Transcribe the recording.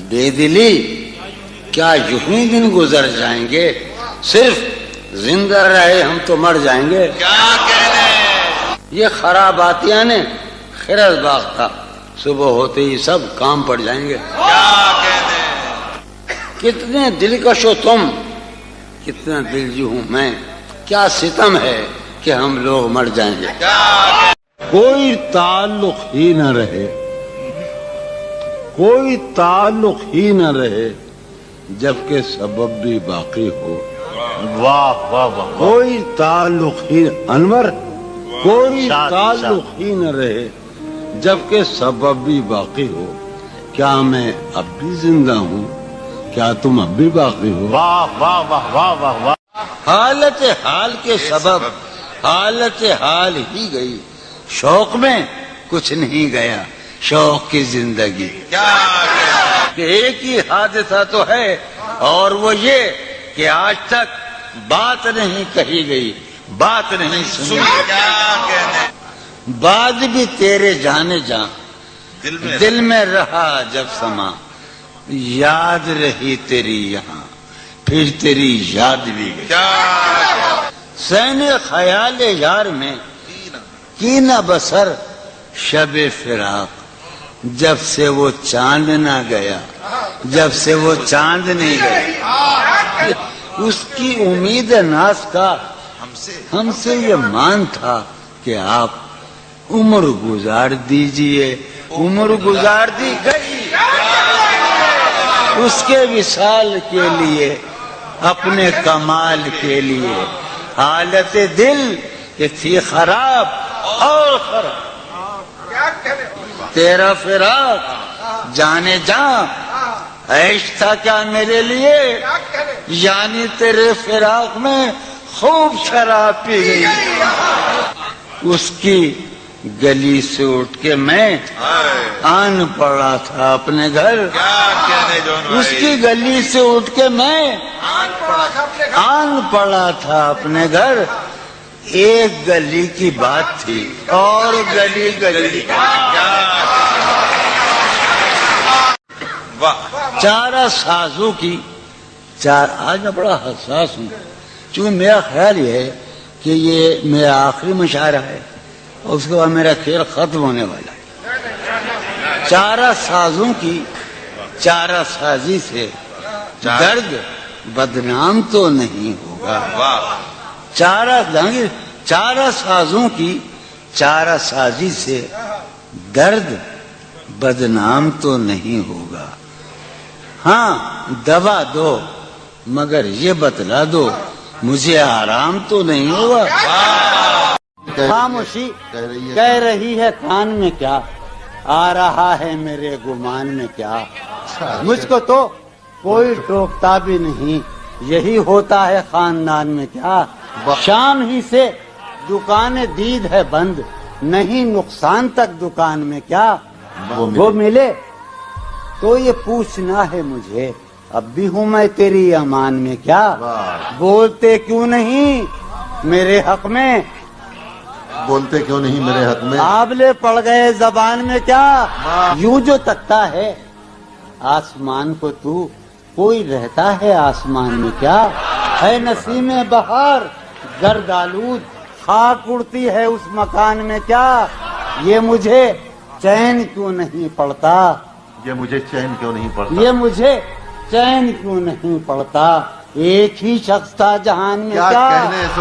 بے دلی کیا یوں ہی دن گزر جائیں گے؟ صرف زندہ رہے ہم تو مر جائیں گے. کیا کہنے یہ خراباتیاں نے خرز باغ تھا، صبح ہوتے ہی سب کام پڑ جائیں گے. کیا کہنے کتنے دلکش ہو تم، کتنا دلجو ہوں میں، کیا ستم ہے کہ ہم لوگ مر جائیں گے. کوئی تعلق ہی نہ رہے، کوئی تعلق ہی نہ رہے جبکہ سبب بھی باقی ہو. واہ واہ واہ. کوئی تعلق ہی انور، کوئی تعلق ہی نہ رہے جبکہ سبب بھی باقی ہو. کیا میں اب بھی زندہ ہوں؟ کیا تم اب بھی باقی ہو؟ واہ واہ واہ واہ واہ واہ. حالت حال کے سبب حالت حال ہی گئی، شوق میں کچھ نہیں گیا، شوق کی زندگی. کہ ایک ہی حادثہ تو ہے اور وہ یہ کہ آج تک بات نہیں کہی گئی، بات نہیں سنی. کیا کہنے بات بھی تیرے جانے جا دل میں رہا جب سما، یاد رہی تیری یہاں پھر تیری یاد بھی گئی. سین خیال یار میں کی نہ بسر شب فراق، جب سے وہ چاند نہ گیا، جب سے وہ چاند نہیں گیا. اس کی امید ناز کا ہم سے یہ مان تھا کہ آپ عمر گزار دیجئے. عمر گزار دی گئی اس کے وصال کے لیے، اپنے کمال کے لیے. حالت دل کہ تھی خراب اور خراب، تیرا فراق جانے جاں عیش تھا کیا میرے لیے، یعنی تیرے فراق میں خوب شراب پی گئی. اس کی گلی سے اٹھ کے میں آن پڑا تھا اپنے گھر. اس کی گلی سے اٹھ کے میں آن پڑا تھا اپنے گھر. ایک گلی کی بات تھی اور گلی گلی چارہ سازوں کی آج میں بڑا حساس ہوں، چونکہ میرا خیال یہ ہے کہ یہ میرا آخری مشاعرہ ہے اور اس کے بعد میرا کھیل ختم ہونے والا ہے. چارہ سازوں کی چارہ سازی سے درد بدنام تو نہیں ہوگا. چارہ سازوں کی چارہ سازی سے درد بدنام تو نہیں ہوگا. ہاں دوا دو مگر یہ بتلا دو مجھے آرام تو نہیں ہوگا. خاموشی کہہ رہی ہے کان میں کیا، آ رہا ہے میرے گمان میں کیا. مجھ کو تو کوئی ٹوکتا بھی نہیں، یہی ہوتا ہے خاندان میں کیا. شام ہی سے دکانیں دید ہے بند، نہیں نقصان تک دکان میں کیا. وہ ملے تو یہ پوچھنا ہے مجھے، اب بھی ہوں میں تیری امان میں کیا. بولتے کیوں نہیں میرے حق میں، بولتے کیوں نہیں میرے حق میں، آبلے پڑ گئے زبان میں کیا. یوں جو تکتا ہے آسمان کو تو، کوئی رہتا ہے آسمان میں کیا. ہے نسیم بہار گرد آلود، خاک اڑتی ہے اس مکان میں کیا. یہ مجھے چین کیوں نہیں پڑتا، یہ مجھے چین کیوں نہیں پڑتا، یہ مجھے چین کیوں نہیں پڑتا. ایک ہی شخص تھا جہان میں کیا.